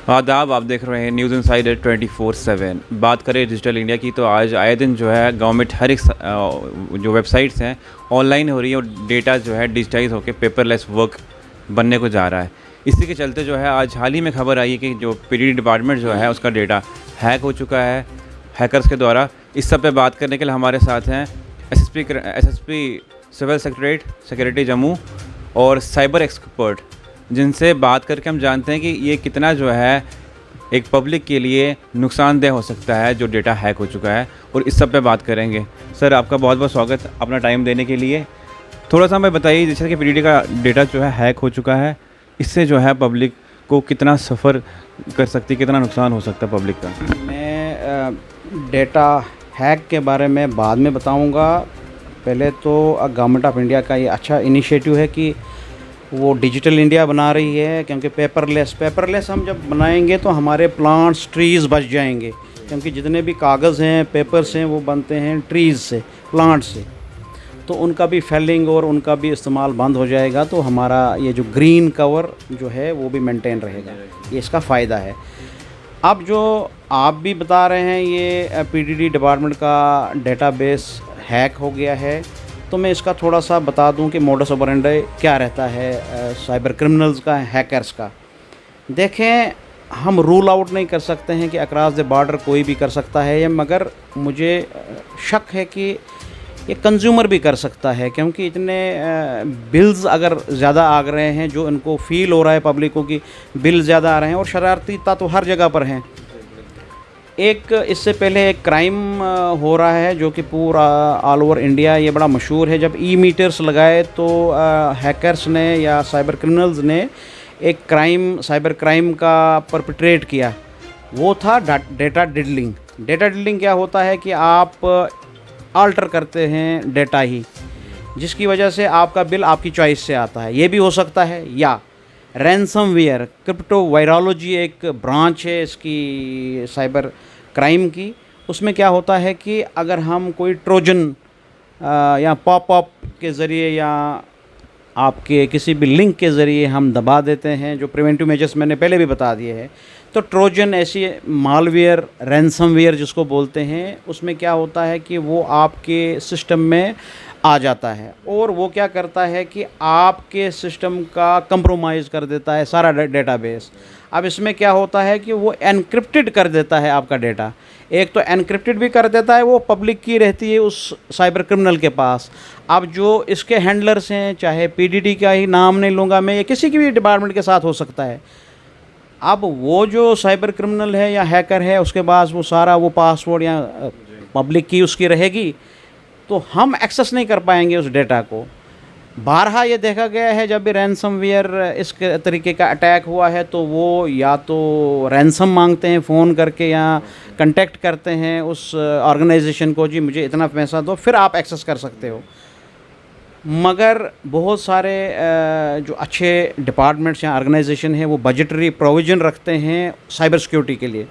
आदाब, आप देख रहे हैं न्यूज़ इनसाइडर 24/7। बात करें डिजिटल इंडिया की तो आज आए दिन जो है गवर्नमेंट हर एक जो वेबसाइट्स हैं ऑनलाइन हो रही है और डेटा जो है डिजिटाइज होकर पेपरलेस वर्क बनने को जा रहा है। इसी के चलते जो है आज हाल ही में खबर आई है कि जो पीडीडी डिपार्टमेंट जो है उसका डेटा हैक हो चुका है हैकर्स के द्वारा। इस सब पे बात करने के लिए हमारे साथ हैं एसएसपी सिविल सेक्रेटरी जम्मू और साइबर एक्सपर्ट, जिनसे बात करके हम जानते हैं कि ये कितना जो है एक पब्लिक के लिए नुकसानदेह हो सकता है जो डेटा हैक हो चुका है, और इस सब पे बात करेंगे। सर, आपका बहुत बहुत स्वागत अपना टाइम देने के लिए। थोड़ा सा हमें बताइए, जैसे कि पीडीडी का डेटा जो है हैक हो चुका है, इससे जो है पब्लिक को कितना सफ़र कर सकती है, कितना नुकसान हो सकता है पब्लिक का। मैं डेटा हैक के बारे में बाद में बताऊंगा। पहले तो गवर्नमेंट ऑफ इंडिया का ये अच्छा इनिशिएटिव है कि वो डिजिटल इंडिया बना रही है, क्योंकि पेपरलेस हम जब बनाएंगे तो हमारे प्लांट्स ट्रीज़ बच जाएंगे, क्योंकि जितने भी कागज़ हैं पेपर्स हैं वो बनते हैं ट्रीज़ से, प्लांट से, तो उनका भी फेलिंग और उनका भी इस्तेमाल बंद हो जाएगा। तो हमारा ये जो ग्रीन कवर जो है वो भी मेंटेन रहेगा, ये इसका फ़ायदा है। अब जो आप भी बता रहे हैं ये पीडीडी डिपार्टमेंट का डेटाबेस हैक हो गया है, तो मैं इसका थोड़ा सा बता दूं कि मोडस ऑपरेंडी क्या रहता है साइबर क्रिमिनल्स का, हैकर्स का। देखें, हम रूल आउट नहीं कर सकते हैं कि अक्रॉस द बॉर्डर कोई भी कर सकता है ये, मगर मुझे शक है कि ये कंज्यूमर भी कर सकता है, क्योंकि इतने बिल्स अगर ज़्यादा आ रहे हैं, जो इनको फील हो रहा है पब्लिक को कि बिल ज़्यादा आ रहे हैं, और शरारती तत्व हर जगह पर हैं। एक इससे पहले एक क्राइम हो रहा है जो कि पूरा ऑल ओवर इंडिया ये बड़ा मशहूर है। जब ई मीटर्स लगाए तो हैकर्स ने या साइबर क्रिमिनल्स ने एक साइबर क्राइम का परपेट्रेट किया। वो था डेटा डिडलिंग। डेटा डिडलिंग क्या होता है कि आप आल्टर करते हैं डेटा ही, जिसकी वजह से आपका बिल आपकी चॉइस से आता है। ये भी हो सकता है, या रैनसमवेयर, क्रिप्टो वायरोलॉजी एक ब्रांच है इसकी साइबर क्राइम की। उसमें क्या होता है कि अगर हम कोई ट्रोजन या पॉप के ज़रिए या आपके किसी भी लिंक के ज़रिए हम दबा देते हैं, जो प्रिवेंटिव मेजर्स मैंने पहले भी बता दिए हैं, तो ट्रोजन ऐसी मालवेयर, रैनसमवेयर जिसको बोलते हैं, उसमें क्या होता है कि वो आपके सिस्टम में आ जाता है और वो क्या करता है कि आपके सिस्टम का कंप्रोमाइज़ कर देता है सारा डेटाबेस। अब इसमें क्या होता है कि वो एनक्रिप्टेड कर देता है आपका डेटा। एक तो एनक्रिप्टेड भी कर देता है, वो पब्लिक की रहती है उस साइबर क्रिमिनल के पास। अब जो इसके हैंडलर्स हैं, चाहे पीडीडी का ही नाम नहीं लूँगा मैं, या किसी की भी डिपार्टमेंट के साथ हो सकता है। अब वो जो साइबर क्रिमिनल है या हैकर है, उसके पास वो सारा वो पासवर्ड या पब्लिक की उसकी रहेगी, तो हम एक्सेस नहीं कर पाएंगे उस डेटा को। बारहा ये देखा गया है, जब भी रैनसमवेयर इस तरीके का अटैक हुआ है, तो वो या तो रैनसम मांगते हैं फ़ोन करके, या कांटेक्ट करते हैं उस ऑर्गेनाइजेशन को, जी मुझे इतना पैसा दो, फिर आप एक्सेस कर सकते हो। मगर बहुत सारे जो अच्छे डिपार्टमेंट्स या ऑर्गेनाइजेशन हैं, वो बजटरी प्रोविज़न रखते हैं साइबर सिक्योरिटी के लिए,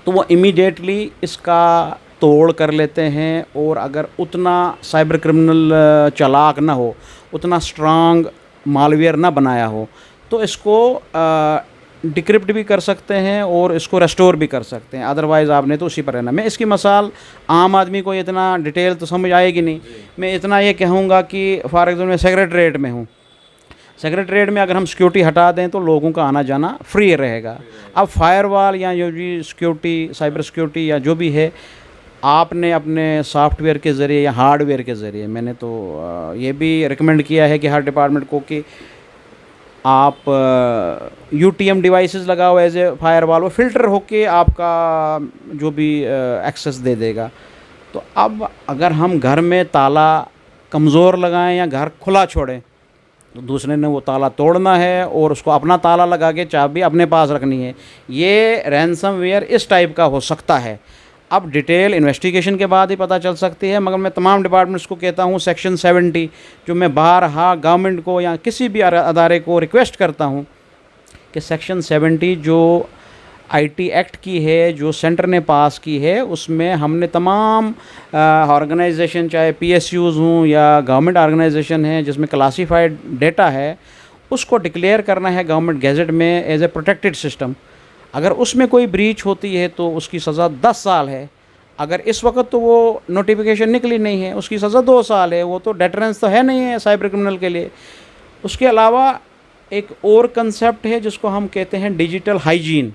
तो वो इमीडिएटली इसका तोड़ कर लेते हैं। और अगर उतना साइबर क्रिमिनल चालाक ना हो, उतना स्ट्रांग मालवेयर ना बनाया हो, तो इसको डिक्रिप्ट भी कर सकते हैं और इसको रेस्टोर भी कर सकते हैं। अदरवाइज़ आपने तो उसी पर रहना। मैं इसकी मिसाल, आम आदमी को इतना डिटेल तो समझ आएगी नहीं, मैं इतना ये कहूँगा कि फॉर एग्जाम्पल मैं सेक्रेटरीट में हूँ। सेक्रेटरीट में अगर हम सिक्योरिटी हटा दें तो लोगों का आना जाना फ्री रहेगा। अब फायरवॉल या जो भी सिक्योरिटी, साइबर सिक्योरिटी या जो भी है, आपने अपने सॉफ्टवेयर के ज़रिए या हार्डवेयर के ज़रिए, मैंने तो ये भी रिकमेंड किया है कि हर डिपार्टमेंट को कि आप UTM डिवाइसेस लगाओ एज ए फायरवॉल, वो फ़िल्टर होके आपका जो भी एक्सेस दे देगा। तो अब अगर हम घर में ताला कमज़ोर लगाएं या घर खुला छोड़ें, तो दूसरे ने वो ताला तोड़ना है और उसको अपना ताला लगा के चाबी अपने पास रखनी है। ये रैनसमवेयर इस टाइप का हो सकता है। अब डिटेल इन्वेस्टिगेशन के बाद ही पता चल सकती है, मगर मैं तमाम डिपार्टमेंट्स को कहता हूँ सेक्शन 70, जो मैं बारहा गवर्नमेंट को या किसी भी अदारे को रिक्वेस्ट करता हूँ कि सेक्शन 70 जो IT एक्ट की है, जो सेंटर ने पास की है, उसमें हमने तमाम ऑर्गेनाइजेशन, चाहे PSUs हों या गवर्नमेंट ऑर्गेनाइजेशन हैं जिसमें क्लासीफाइड डेटा है, उसको डिक्लेयर करना है गवर्नमेंट गैजेट में एज ए प्रोटेक्टेड सिस्टम। अगर उसमें कोई ब्रीच होती है तो उसकी सज़ा 10 साल है। अगर इस वक्त तो वो नोटिफिकेशन निकली नहीं है, उसकी सज़ा 2 साल है। वो तो डेटरेंस तो है नहीं है साइबर क्रिमिनल के लिए। उसके अलावा एक और कंसेप्ट है जिसको हम कहते हैं digital hygiene.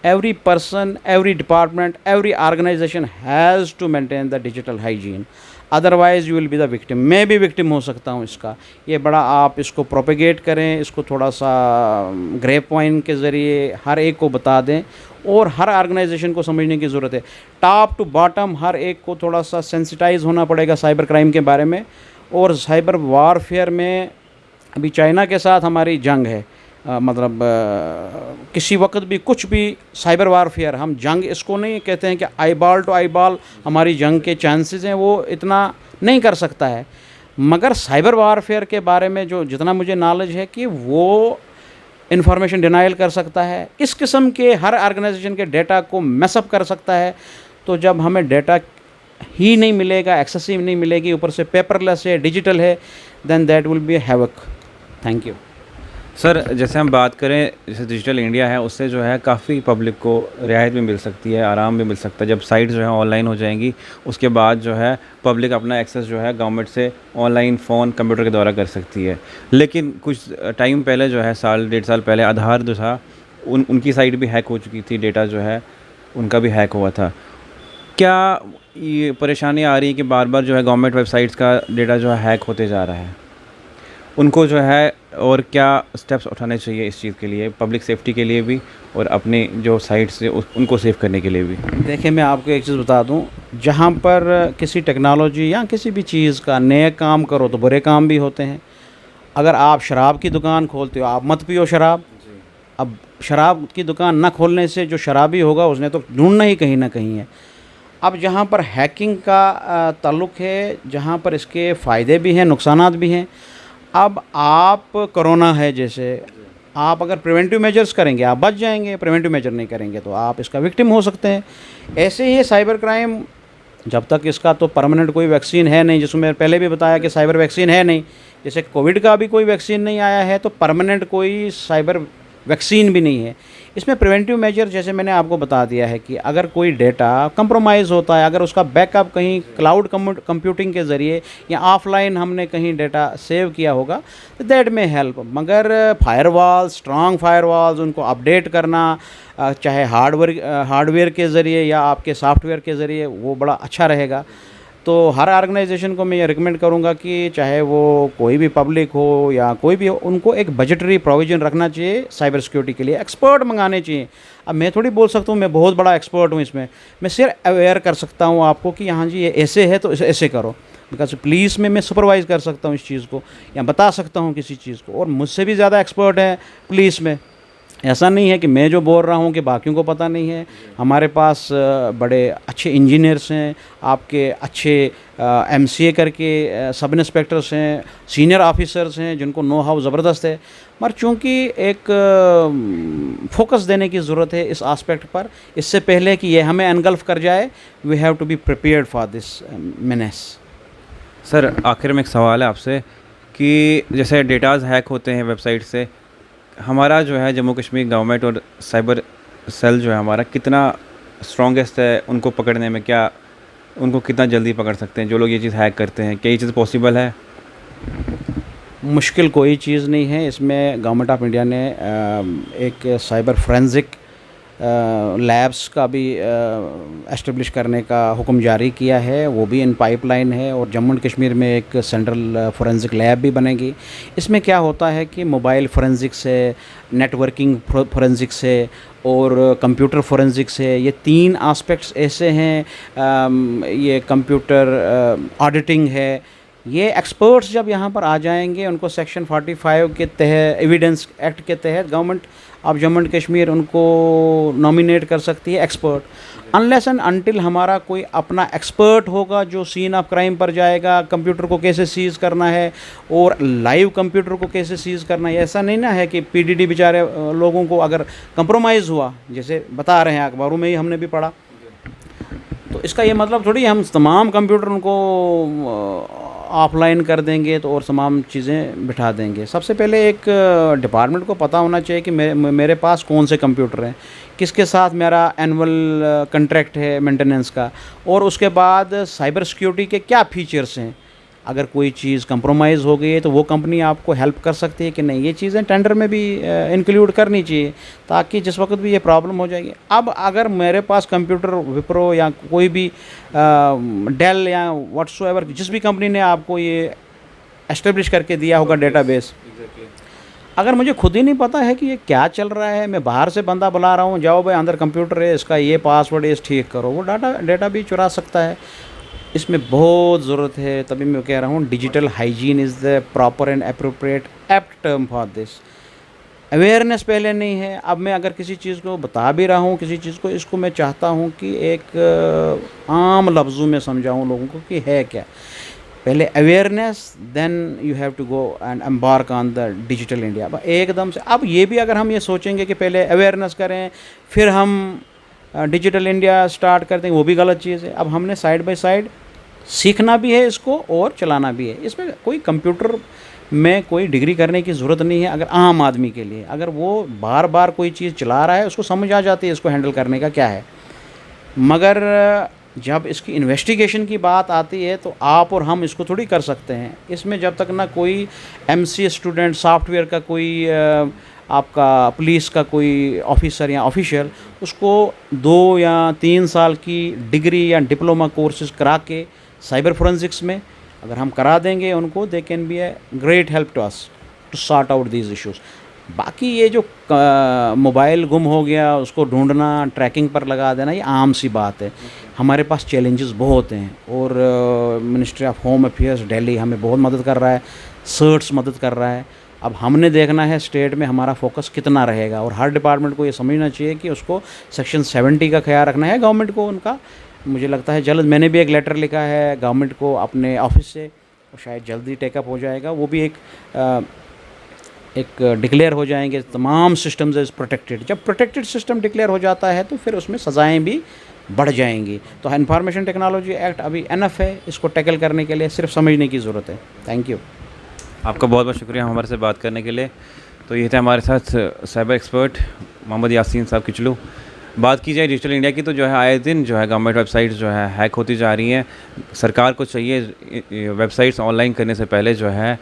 Every person, every department, every organisation has to maintain the digital hygiene, otherwise you will be the victim. मैं भी विक्टिम हो सकता हूँ इसका। ये बड़ा आप इसको प्रोपेगेट करें, इसको थोड़ा सा ग्रेप वाइन के ज़रिए हर एक को बता दें, और हर ऑर्गेनाइजेशन को समझने की ज़रूरत है। टॉप टू बॉटम हर एक को थोड़ा सा सेंसिटाइज होना पड़ेगा साइबर क्राइम के बारे में। और साइबर वारफेयर में अभी चाइना के साथ हमारी जंग है। किसी वक्त भी कुछ भी साइबर वारफेयर, हम जंग इसको नहीं कहते हैं कि eyeball to eyeball हमारी जंग के चांसेस हैं, वो इतना नहीं कर सकता है। मगर साइबर वारफेयर के बारे में जो जितना मुझे नॉलेज है कि वो इंफॉर्मेशन डिनाइल कर सकता है, इस किस्म के हर ऑर्गेनाइजेशन के डेटा को मैसअप कर सकता है। तो जब हमें डेटा ही नहीं मिलेगा, एक्सेसिव नहीं मिलेगी, ऊपर से पेपरलेस है, डिजिटल है, then that will be havoc. Thank you. Sir, जैसे हम बात करें, जैसे डिजिटल इंडिया है, उससे जो है काफ़ी पब्लिक को रियायत भी मिल सकती है, आराम भी मिल सकता है। जब साइट जो है ऑनलाइन हो जाएंगी, उसके बाद जो है पब्लिक अपना एक्सेस जो है गवर्नमेंट से ऑनलाइन फ़ोन कंप्यूटर के द्वारा कर सकती है। लेकिन कुछ टाइम पहले जो है, साल 1.5 साल पहले आधार जो था उनकी साइट भी हैक हो चुकी थी, डेटा जो है उनका भी हैक हुआ था। क्या ये परेशानी आ रही है कि बार बार जो है गवर्नमेंट वेबसाइट्स का डेटा जो है हैक होते जा रहा है? उनको जो है और क्या स्टेप्स उठाने चाहिए इस चीज़ के लिए, पब्लिक सेफ्टी के लिए भी और अपने जो साइट्स है उनको सेव करने के लिए भी? देखिए, मैं आपको एक चीज़ बता दूं, जहां पर किसी टेक्नोलॉजी या किसी भी चीज़ का नए काम करो तो बुरे काम भी होते हैं। अगर आप शराब की दुकान खोलते हो, आप मत पियो शराब। अब शराब की दुकान ना खोलने से जो शराबी होगा उसने तो ढूंढना ही कहीं ना कहीं है। अब जहाँ पर हैकिंग का ताल्लुक़ है, जहाँ पर इसके फ़ायदे भी हैं, नुकसानात भी हैं। अब आप कोरोना है, जैसे आप अगर प्रिवेंटिव मेजर्स करेंगे आप बच जाएंगे, प्रिवेंटिव मेजर नहीं करेंगे तो आप इसका विक्टिम हो सकते हैं। ऐसे ही साइबर क्राइम, जब तक इसका तो परमानेंट कोई वैक्सीन है नहीं, जिसमें पहले भी बताया कि साइबर वैक्सीन है नहीं, जैसे कोविड का भी कोई वैक्सीन नहीं आया है, तो परमानेंट कोई साइबर वैक्सीन भी नहीं है। इसमें प्रिवेंटिव मेजर जैसे मैंने आपको बता दिया है कि अगर कोई डेटा कंप्रोमाइज़ होता है, अगर उसका बैकअप कहीं क्लाउड कंप्यूटिंग के ज़रिए या ऑफलाइन हमने कहीं डेटा सेव किया होगा तो दैट में हेल्प। मगर फायरवॉल, स्ट्रांग फायरवॉल्स, उनको अपडेट करना चाहे हार्डवेयर के ज़रिए या आपके सॉफ्टवेयर के ज़रिए, वो बड़ा अच्छा रहेगा। तो हर ऑर्गेनाइजेशन को मैं ये रिकमेंड करूँगा कि चाहे वो कोई भी पब्लिक हो या कोई भी हो, उनको एक बजटरी प्रोविज़न रखना चाहिए साइबर सिक्योरिटी के लिए। एक्सपर्ट मंगाने चाहिए। अब मैं थोड़ी बोल सकता हूँ मैं बहुत बड़ा एक्सपर्ट हूँ इसमें, मैं सिर्फ अवेयर कर सकता हूँ आपको कि यहाँ जी ये ऐसे है तो इसे ऐसे करो। बिकॉज पुलिस में मैं सुपरवाइज़ कर सकता हूँ इस चीज़ को या बता सकता हूँ किसी चीज़ को, और मुझसे भी ज़्यादा एक्सपर्ट है पुलिस में। ऐसा नहीं है कि मैं जो बोल रहा हूँ कि बाकियों को पता नहीं है। हमारे पास बड़े अच्छे इंजीनियर्स हैं, आपके अच्छे एमसीए करके सब इंस्पेक्टर्स हैं, सीनियर ऑफिसर्स हैं जिनको नो हाउ ज़बरदस्त है। मगर चूँकि एक फोकस देने की ज़रूरत है इस आस्पेक्ट पर, इससे पहले कि ये हमें एनगल्फ कर जाए, we have to be prepared for this menace. Sir, आखिर में एक सवाल है आपसे कि जैसे डेटाज़ हैक होते हैं वेबसाइट से, हमारा जो है जम्मू कश्मीर गवर्नमेंट और साइबर सेल जो है हमारा कितना स्ट्रॉन्गेस्ट है उनको पकड़ने में? क्या उनको कितना जल्दी पकड़ सकते हैं जो लोग ये चीज़ हैक करते हैं? क्या ये चीज़ पॉसिबल है? मुश्किल कोई चीज़ नहीं है। इसमें गवर्नमेंट ऑफ इंडिया ने एक साइबर फोरेंसिक लैब्स का भी एस्टेब्लिश करने का हुक्म जारी किया है, वो भी इन पाइपलाइन है। और जम्मू एंड कश्मीर में एक सेंट्रल फोरेंसिक लैब भी बनेगी। इसमें क्या होता है कि मोबाइल फोरेंसिक्स है, नेटवर्किंग फोरेंसिक्स है और कंप्यूटर फोरेंसिक्स है। ये 3 एस्पेक्ट्स ऐसे हैं। ये कंप्यूटर ऑडिटिंग है। ये एक्सपर्ट्स जब यहाँ पर आ जाएंगे, उनको सेक्शन 45 के तहत, एविडेंस एक्ट के तहत government of Jammu and Kashmir उनको नॉमिनेट कर सकती है एक्सपर्ट। अनलेस एंड अनटिल हमारा कोई अपना एक्सपर्ट होगा जो सीन ऑफ क्राइम पर जाएगा, कंप्यूटर को कैसे सीज़ करना है और लाइव कंप्यूटर को कैसे सीज़ करना है। ऐसा नहीं ना है कि पीडीडी बेचारे लोगों को अगर कंप्रोमाइज़ हुआ, जैसे बता रहे हैं अखबारों में ही हमने भी पढ़ा, तो इसका ये मतलब थोड़ी हम तमाम कंप्यूटर उनको ऑफलाइन कर देंगे तो और तमाम चीज़ें बिठा देंगे। सबसे पहले एक डिपार्टमेंट को पता होना चाहिए कि मेरे पास कौन से कंप्यूटर हैं, किसके साथ मेरा एनुअल कॉन्ट्रैक्ट है मेंटेनेंस का, और उसके बाद साइबर सिक्योरिटी के क्या फीचर्स हैं। अगर कोई चीज़ कंप्रोमाइज़ हो गई है तो वो कंपनी आपको हेल्प कर सकती है कि नहीं, ये चीज़ें टेंडर में भी इंक्लूड करनी चाहिए, ताकि जिस वक्त भी ये प्रॉब्लम हो जाएगी। अब अगर मेरे पास कंप्यूटर विप्रो या कोई भी डेल या व्हाट्सएवर जिस भी कंपनी ने आपको ये एस्टेब्लिश करके दिया होगा डेटाबेस, अगर मुझे खुद ही नहीं पता है कि ये क्या चल रहा है, मैं बाहर से बंदा बुला रहा हूँ, जाओ भाई अंदर कंप्यूटर है, इसका ये पासवर्ड है, इस ठीक करो, वो डेटा भी चुरा सकता है। इसमें बहुत ज़रूरत है, तभी मैं कह रहा हूँ digital hygiene is the proper and appropriate apt term for this. Awareness पहले नहीं है। अब मैं अगर किसी चीज़ को बता भी रहा हूँ, किसी चीज़ को, इसको मैं चाहता हूँ कि एक आम लफ्ज़ों में समझाऊँ लोगों को कि है क्या। पहले awareness, then you have to go and embark on the digital India. एकदम से अब ये भी अगर हम ये सोचेंगे कि पहले अवेयरनेस करें फिर हम डिजिटल इंडिया स्टार्ट कर देंगे, वो भी गलत चीज़ है। अब हमने साइड बाय साइड सीखना भी है इसको और चलाना भी है। इसमें कोई कंप्यूटर में कोई डिग्री करने की ज़रूरत नहीं है। अगर आम आदमी के लिए, अगर वो बार बार कोई चीज़ चला रहा है, उसको समझ आ जाती है इसको हैंडल करने का क्या है। मगर जब इसकी इन्वेस्टिगेशन की बात आती है तो आप और हम इसको थोड़ी कर सकते हैं। इसमें जब तक ना कोई एमसीए स्टूडेंट, सॉफ्टवेयर का कोई आपका पुलिस का कोई ऑफिसर या ऑफिशियल उसको 2 या 3 साल की डिग्री या डिप्लोमा कोर्सेज करा के साइबर फोरेंसिक्स में अगर हम करा देंगे उनको, they can be a great help to us to sort out these issues. बाकी ये जो मोबाइल गुम हो गया उसको ढूंढना, ट्रैकिंग पर लगा देना, ये आम सी बात है। हमारे पास चैलेंजेस बहुत हैं और ministry of home affairs Delhi हमें बहुत मदद कर रहा है, सर्ट्स मदद कर रहा है। अब हमने देखना है स्टेट में हमारा फोकस कितना रहेगा, और हर डिपार्टमेंट को ये समझना चाहिए कि उसको सेक्शन 70 का ख्याल रखना है गवर्नमेंट को उनका। मुझे लगता है जल्द, मैंने भी एक लेटर लिखा है गवर्नमेंट को अपने ऑफिस से, और शायद जल्दी टेकअप हो जाएगा। वो भी एक डिक्लेयर हो जाएंगे तमाम सिस्टम्स इज़ प्रोटेक्टेड। जब प्रोटेक्टेड सिस्टम डिक्लेयर हो जाता है तो फिर उसमें सज़ाएँ भी बढ़ जाएंगी। तो इंफॉर्मेशन टेक्नोलॉजी एक्ट अभी एनफ है, इसको टैकल करने के लिए सिर्फ समझने की ज़रूरत है। Thank you. आपका बहुत बहुत शुक्रिया हमारे से बात करने के लिए। तो ये थे हमारे साथ साइबर एक्सपर्ट मोहम्मद यासीन साहब किचलू। बात की जाए डिजिटल इंडिया की तो जो है आए दिन जो है गवर्नमेंट वेबसाइट्स जो है हैक होती जा रही हैं। सरकार को चाहिए वेबसाइट्स ऑनलाइन करने से पहले जो है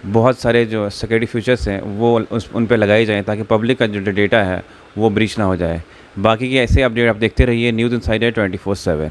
बहुत सारे जो सिक्योरिटी फीचर्स हैं वो उन पे लगाए जाएँ, ताकि पब्लिक का जो डेटा है वो ब्रीच ना हो जाए। बाकी की ऐसे अपडेट आप देखते रहिए न्यूज़ इनसाइडर 24/7।